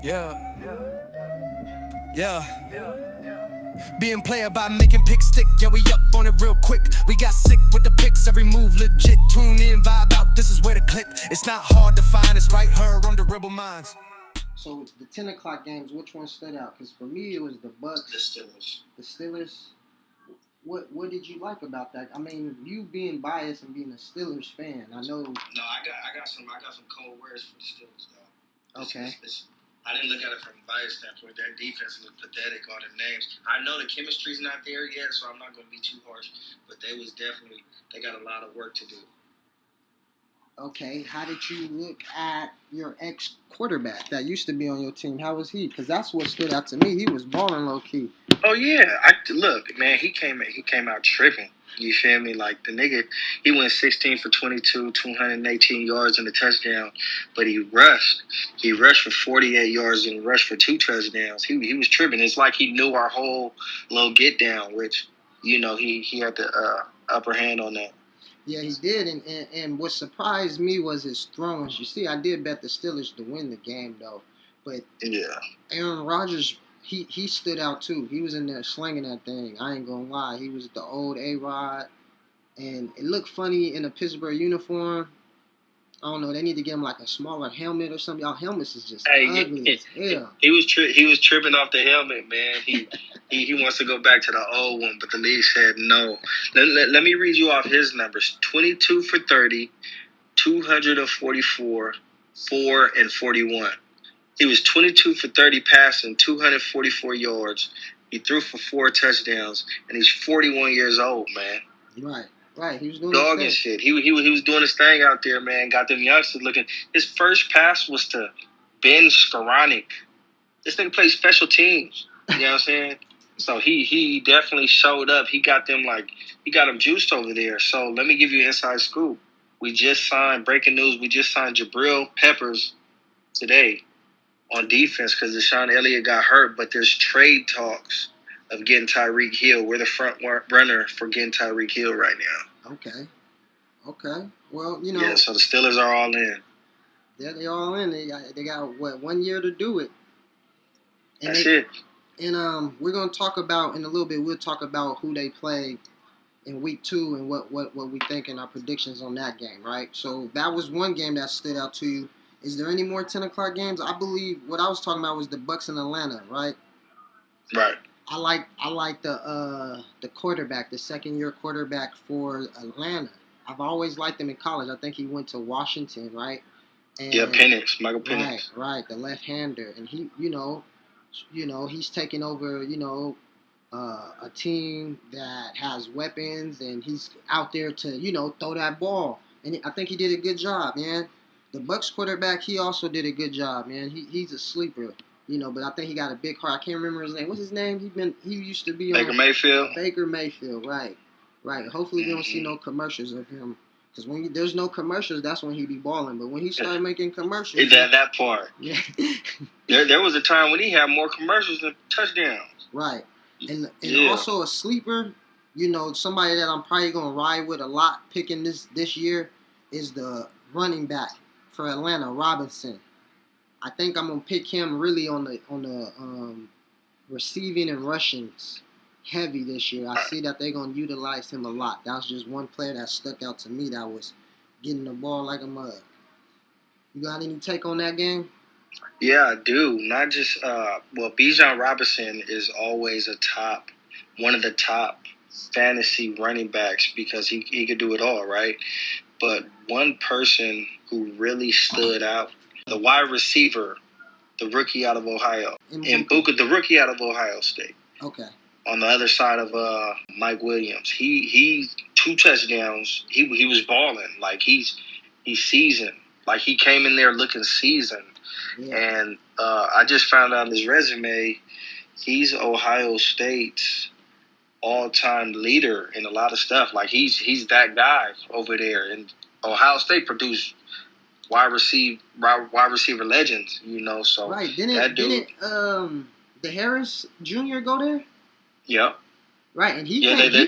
Yeah, yeah. Being player by making picks stick. Yeah, we up on it real quick. We got sick with the picks, every move legit. Tune in, vibe out. This is where the clip. It's not hard to find. It's right here on the Rebel Minds. So the 10 o'clock games, which one stood out? Because for me, it was the Bucks. The Steelers. The Steelers. What did you like about that? I mean, you being biased and being a Steelers fan, I know. No, I got some cold words for the Steelers though. Okay. I didn't look at it from a bias standpoint. That defense looked pathetic. All the names. I know the chemistry's not there yet, so I'm not going to be too harsh. But they got a lot of work to do. Okay, how did you look at your ex-quarterback that used to be on your team? How was he? Because that's what stood out to me. He was balling low-key. Oh yeah, look, man. He came out tripping. You feel me? Like the nigga, he went 16 for 22, 218 yards and a touchdown, but he rushed. He rushed for 48 yards and rushed for 2 touchdowns. He was tripping. It's like he knew our whole little get down, which he had the upper hand on that. Yeah, he did, and what surprised me was his throws. You see, I did bet the Steelers to win the game, though. But yeah, Aaron Rodgers, he stood out, too. He was in there slinging that thing. I ain't going to lie. He was the old A-Rod, and it looked funny in a Pittsburgh uniform. I don't know. They need to get him like a smaller helmet or something. Y'all helmets is just ugly as hell. He was tripping off the helmet, man. He wants to go back to the old one, but the league said no. Let me read you off his numbers: 22 for 30, 244, 4 and 41. He was 22 for 30 passing, 244 yards. He threw for 4 touchdowns, and he's 41 years old, man. Right. He was doing dog and shit. He was doing his thing out there, man. Got them youngsters looking. His first pass was to Ben Skoranek. This nigga plays special teams. You know what I'm saying? So he definitely showed up. He got them juiced over there. So let me give you an inside scoop. We just signed, breaking news, we just signed Jabril Peppers today on defense because Deshaun Elliott got hurt, but there's trade talks of getting Tyreek Hill. We're the front runner for getting Tyreek Hill right now. Okay. Well, you know. Yeah, so the Steelers are all in. Yeah, they all in. They got 1 year to do it. And that's it. And we're gonna talk about in a little bit. We'll talk about who they play in week 2 and what we think and our predictions on that game. Right. So that was one game that stood out to you. Is there any more 10 o'clock games? I believe what I was talking about was the Bucks in Atlanta. Right. Right. I like the quarterback, the second-year quarterback for Atlanta. I've always liked him in college. I think he went to Washington, right? And, yeah, Penix, Michael Penix. Right, the left-hander, and he, he's taking over, a team that has weapons, and he's out there to, throw that ball, and I think he did a good job, man. The Bucks quarterback, he also did a good job, man. He's a sleeper. But I think he got a big heart. I can't remember his name. What's his name? He used to be on Baker Mayfield. Baker Mayfield, right. Hopefully we don't see no commercials of him, because when there's no commercials, that's when he be balling. But when he started making commercials, that part. Yeah. there was a time when he had more commercials than touchdowns. Right, and also a sleeper. Somebody that I'm probably gonna ride with a lot picking this year is the running back for Atlanta, Robinson. I think I'm gonna pick him really on the receiving and rushings heavy this year. I see that they're gonna utilize him a lot. That was just one player that stuck out to me that was getting the ball like a mug. You got any take on that game? Yeah, I do. Not just Bijan Robinson is always one of the top fantasy running backs because he could do it all, right? But one person who really stood out, the wide receiver, the rookie out of Ohio, and Buka, the rookie out of Ohio State. Okay. On the other side of Mike Williams, he 2 touchdowns. He was balling like he's seasoned. Like he came in there looking seasoned. Yeah. And I just found out his resume. He's Ohio State's all-time leader in a lot of stuff. Like he's that guy over there. And Ohio State produced wide receiver legends, So right. Didn't the Harris Jr. go there? Yeah. Right, and he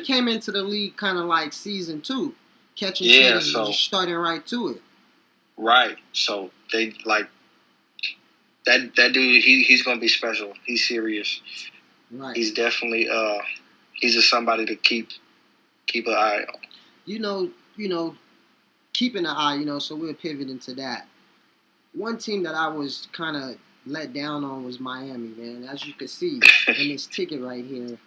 came into the league kind of like season 2, catching shit and just starting right to it. Right. So they that dude, he's gonna be special. He's serious. Right. He's definitely he's just somebody to keep an eye on. You know, keeping an eye. So we'll pivot into that. One team that I was kind of let down on was Miami, man. As you can see in this ticket right here,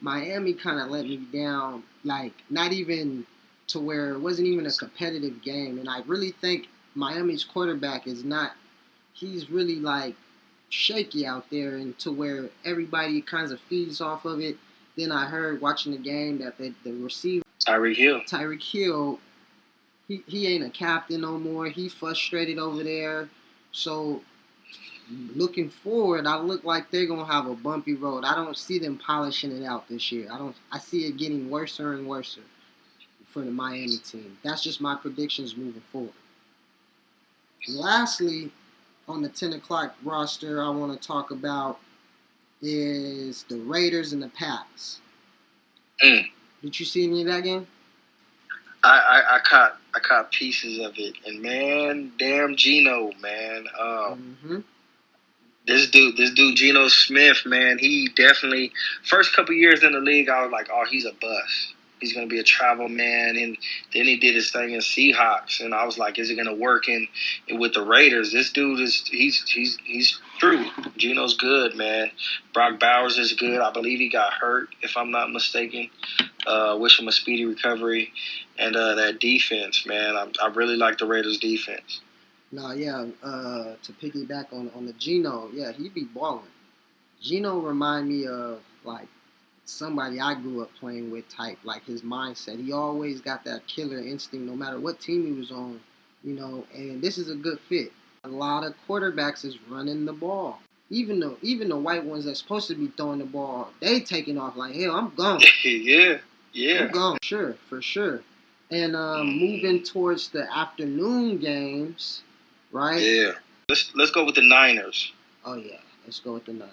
Miami kind of let me down. Like, not even to where it wasn't even a competitive game. And I really think Miami's quarterback is not. He's really like shaky out there, and to where everybody kind of feeds off of it. Then I heard watching the game that the receiver Tyreek Hill, he ain't a captain no more. He's frustrated over there. So looking forward, I look like they're gonna have a bumpy road. I don't see them polishing it out this year. I see it getting worse and worse for the Miami team. That's just my predictions moving forward. Lastly, on the 10 o'clock roster, I want to talk about is the Raiders and the Pats. Did you see any of that game? I caught pieces of it, and man, damn Geno, man. This dude Geno Smith, man, he definitely first couple years in the league, I was like, oh, he's a bust. He's gonna be a travel man, and then he did his thing in Seahawks, and I was like, is it gonna work in with the Raiders? This dude he's true. Geno's good, man. Brock Bowers is good. I believe he got hurt, if I'm not mistaken. Wish him a speedy recovery, and that defense, man. I really like the Raiders' defense. No, yeah. To piggyback on the Geno, yeah, he be balling. Geno remind me of like somebody I grew up playing with type, like his mindset. He always got that killer instinct no matter what team he was on, and this is a good fit. A lot of quarterbacks is running the ball. Even the white ones that's supposed to be throwing the ball, they taking off like, hell, I'm gone. Yeah. I'm gone. For sure. And moving towards the afternoon games, right? Yeah. Let's go with the Niners. Oh, yeah. Let's go with the Niners.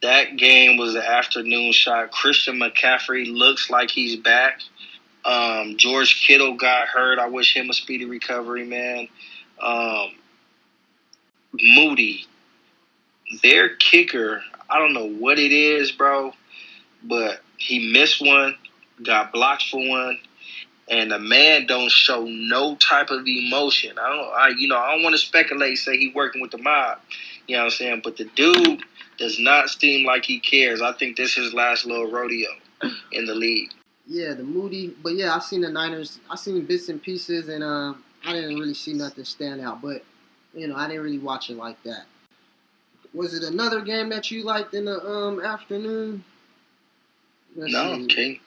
That game was the afternoon shot. Christian McCaffrey looks like he's back. George Kittle got hurt. I wish him a speedy recovery, man. Moody, their kicker, I don't know what it is, bro, but he missed one, got blocked for one, and the man don't show no type of emotion. I don't want to speculate, say he working with the mob. You know what I'm saying? But the dude does not seem like he cares. I think this is his last little rodeo in the league. Yeah, the Moody. But yeah, I seen the Niners. I seen bits and pieces, and I didn't really see nothing stand out. But I didn't really watch it like that. Was it another game that you liked in the afternoon? No, can't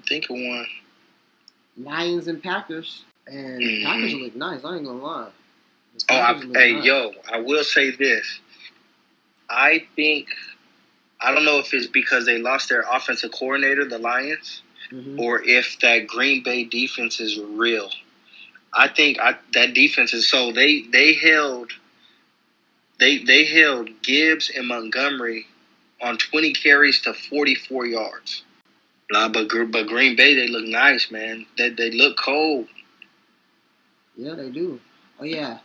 think of one. Lions and Packers, and Packers look nice. I ain't gonna lie. I will say this. I don't know if it's because they lost their offensive coordinator, the Lions, or if that Green Bay defense is real. I think that defense is so they held Gibbs and Montgomery on 20 carries to 44 yards. Nah, but Green Bay, they look nice, man. They look cold. Yeah, they do. Oh yeah,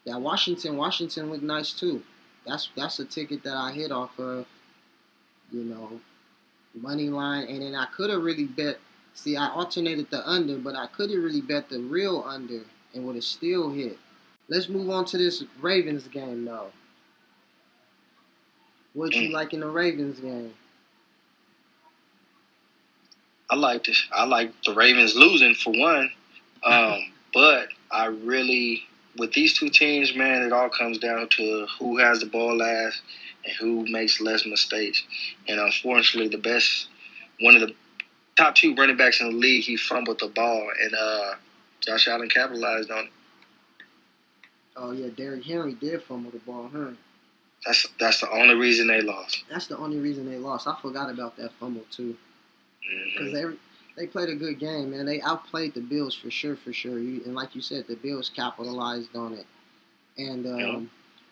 Washington looked nice too. That's a ticket that I hit off of. Money line, and then I could have really bet. See, I alternated the under, but I could have really bet the real under and would have still hit. Let's move on to this Ravens game though. What you like in the Ravens game? I like this. I like the Ravens losing for one, but I really, with these two teams, man, it all comes down to who has the ball last and who makes less mistakes. And unfortunately, one of the top two running backs in the league, he fumbled the ball, and Josh Allen capitalized on it. Oh yeah, Derrick Henry did fumble the ball, huh? That's the only reason they lost. That's the only reason they lost. I forgot about that fumble too. Because they played a good game, man. They outplayed the Bills for sure. And like you said, the Bills capitalized on it. And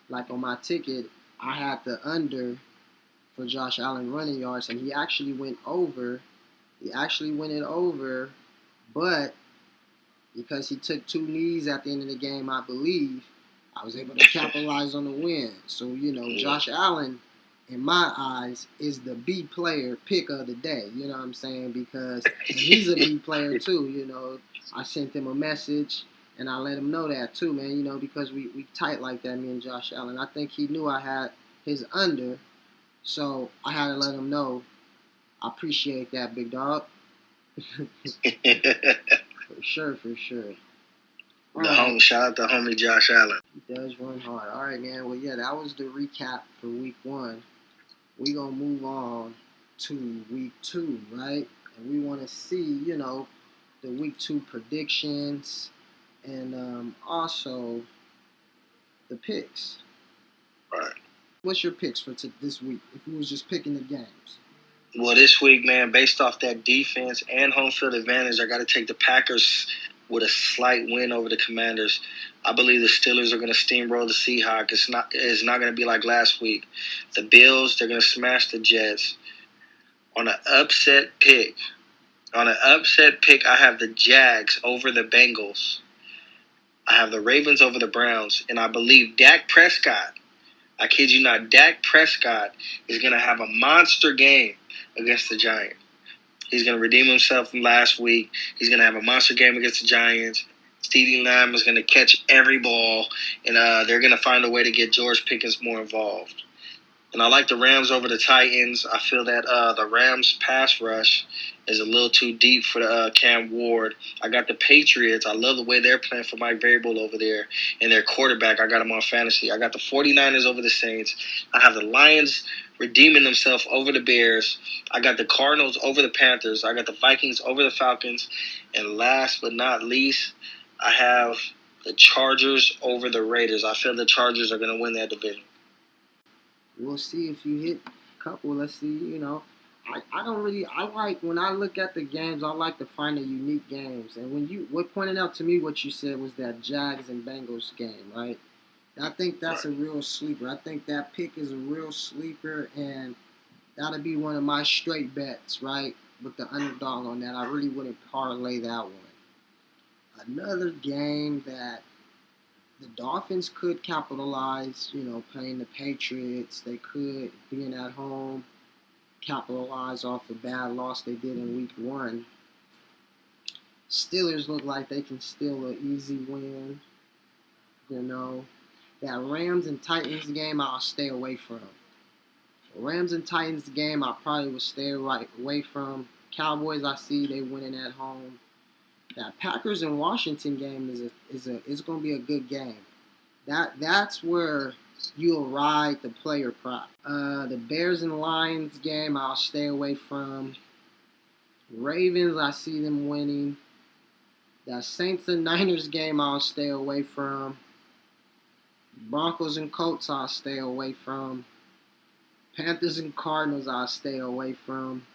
like on my ticket, I had the under for Josh Allen running yards, and he actually went over. But because he took two knees at the end of the game, I believe, I was able to capitalize on the win. So, Josh Allen, in my eyes, is the B player pick of the day. You know what I'm saying? Because he's a B player too. I sent him a message and I let him know that too, man. Because we tight like that, me and Josh Allen. I think he knew I had his under, so I had to let him know. I appreciate that, big dog. For sure. Shout out to homie Josh Allen. He does run hard. All right, man. Well, yeah, that was the recap for week 1. We gonna move on to week 2, right? And we want to see, the week 2 predictions and also the picks. Right. What's your picks for this week? If you was just picking the games. Well, this week, man, based off that defense and home field advantage, I got to take the Packers with a slight win over the Commanders. I believe the Steelers are going to steamroll the Seahawks. It's not going to be like last week. The Bills, they're going to smash the Jets. On an upset pick, I have the Jags over the Bengals. I have the Ravens over the Browns. And I believe Dak Prescott, I kid you not, Dak Prescott is going to have a monster game against the Giants. He's going to redeem himself from last week. He's going to have a monster game against the Giants. CeeDee Lamb is going to catch every ball, and they're going to find a way to get George Pickens more involved. And I like the Rams over the Titans. I feel that the Rams' pass rush is a little too deep for Cam Ward. I got the Patriots. I love the way they're playing for Mike Vrabel over there. And their quarterback, I got him on fantasy. I got the 49ers over the Saints. I have the Lions redeeming themselves over the Bears. I got the Cardinals over the Panthers. I got the Vikings over the Falcons. And last but not least, I have the Chargers over the Raiders. I feel the Chargers are going to win that division. We'll see if you hit a couple. Let's see, I like, when I look at the games, I like to find the unique games. And what pointed out to me, what you said was that Jags and Bengals game, right? I think that's a real sleeper. I think that pick is a real sleeper, and that'll be one of my straight bets, right? With the underdog on that. I really wouldn't parlay that one. Another game that the Dolphins could capitalize, playing the Patriots. They could, being at home, capitalize off the bad loss they did in week 1. Steelers look like they can steal an easy win. That Rams and Titans game, I'll stay away from. Rams and Titans game, I probably would stay away from. Cowboys, I see they winning at home. That Packers and Washington game is going to be a good game. That's where you'll ride the player prop. The Bears and Lions game, I'll stay away from. Ravens, I see them winning. That Saints and Niners game, I'll stay away from. Broncos and Colts, I'll stay away from. Panthers and Cardinals, I'll stay away from.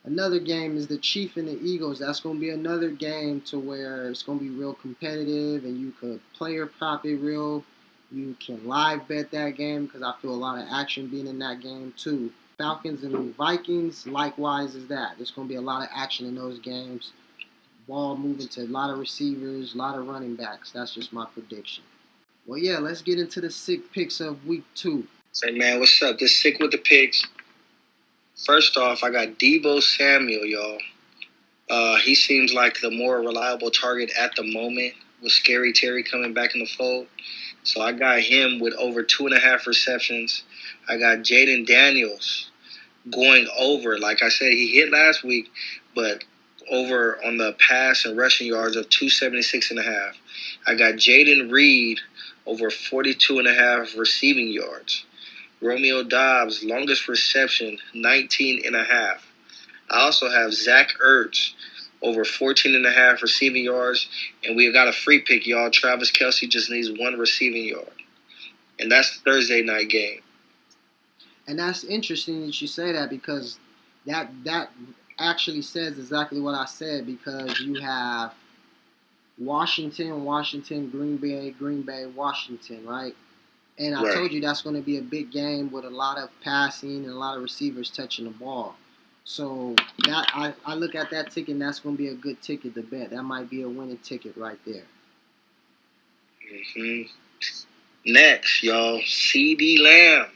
Another game is the Chiefs and the Eagles. That's going to be another game to where it's going to be real competitive, and you could player prop it real. You can live bet that game because I feel a lot of action being in that game too. Falcons and Vikings, likewise is that. There's going to be a lot of action in those games. Ball moving to a lot of receivers, a lot of running backs. That's just my prediction. Well, yeah, let's get into the sick picks of week 2. Hey, man, what's up? This sick with the picks. First off, I got Deebo Samuel, y'all. He seems like the more reliable target at the moment with Scary Terry coming back in the fold. So I got him with over 2.5 receptions. I got Jaden Daniels going over. Like I said, he hit last week, but over on the pass and rushing yards of 276.5. I got Jaden Reed over 42.5 receiving yards. Romeo Dobbs, longest reception, 19.5. I also have Zach Ertz over 14.5 receiving yards. And we got a free pick, y'all. Travis Kelce just needs 1 receiving yard. And that's the Thursday night game. And that's interesting that you say that because that actually says exactly what I said because you have Washington, Green Bay, Washington, right? And I told you that's going to be a big game with a lot of passing and a lot of receivers touching the ball. So that I look at that ticket, and that's going to be a good ticket to bet. That might be a winning ticket right there. Mm-hmm. Next, y'all, CD Lamb.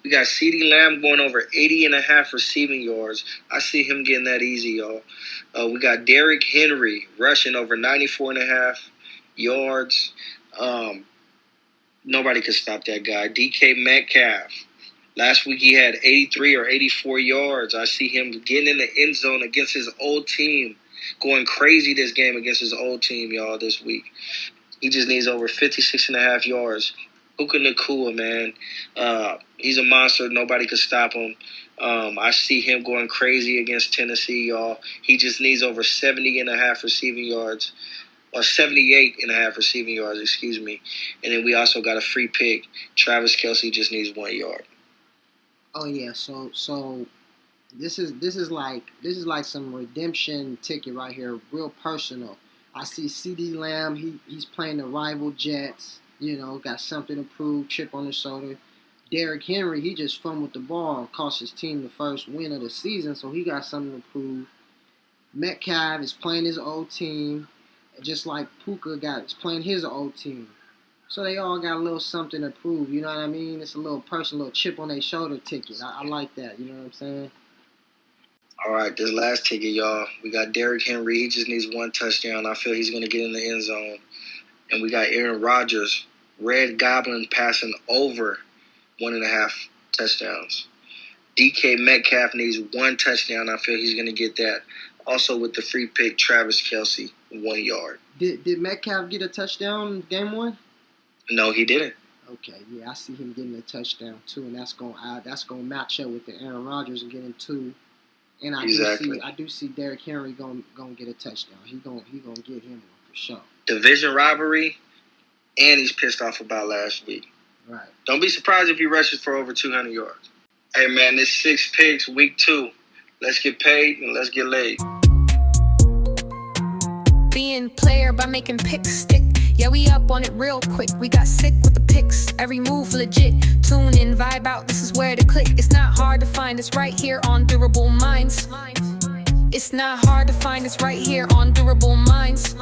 We got CD Lamb going over 80.5 receiving yards. I see him getting that easy, y'all. We got Derrick Henry rushing over 94.5 yards. Nobody could stop that guy. DK Metcalf. Last week he had 83 or 84 yards. I see him getting in the end zone against his old team. Going crazy this game against his old team, y'all, this week. He just needs over 56.5 yards. Puka Nacua, man. He's a monster. Nobody could stop him. I see him going crazy against Tennessee, y'all. He just needs over 70.5 receiving yards. Or 78.5 receiving yards, excuse me. And then we also got a free pick. Travis Kelce just needs 1 yard. Oh yeah, so this is like some redemption ticket right here, real personal. I see CD Lamb, he's playing the rival Jets, got something to prove, chip on his shoulder. Derrick Henry, he just fumbled the ball and cost his team the first win of the season, so he got something to prove. Metcalf is playing his old team, just like Puka is playing his old team. So they all got a little something to prove, you know what I mean? It's a little personal, little chip on their shoulder ticket. I like that, you know what I'm saying? All right, this last ticket, y'all. We got Derrick Henry. He just needs 1 touchdown. I feel he's going to get in the end zone. And we got Aaron Rodgers, Red Goblin, passing over 1.5 touchdowns. DK Metcalf needs 1 touchdown. I feel he's going to get that. Also with the free pick, Travis Kelce, 1 yard. Did Metcalf get a touchdown game 1? No, he didn't. Okay, yeah, I see him getting a touchdown too, and that's gonna match up with the Aaron Rodgers and getting 2. And I do see Derrick Henry gonna get a touchdown. He gonna get him one for sure. Division rivalry, and he's pissed off about last week. Right. Don't be surprised if he rushes for over 200 yards. Hey man, this 6 picks, week 2. Let's get paid and let's get laid. Being player by making picks stick. Yeah, we up on it real quick. We got sick with the picks. Every move legit. Tune in, vibe out. This is where to click. It's not hard to find. It's right here on Durable Minds. It's not hard to find. It's right here on Durable Minds.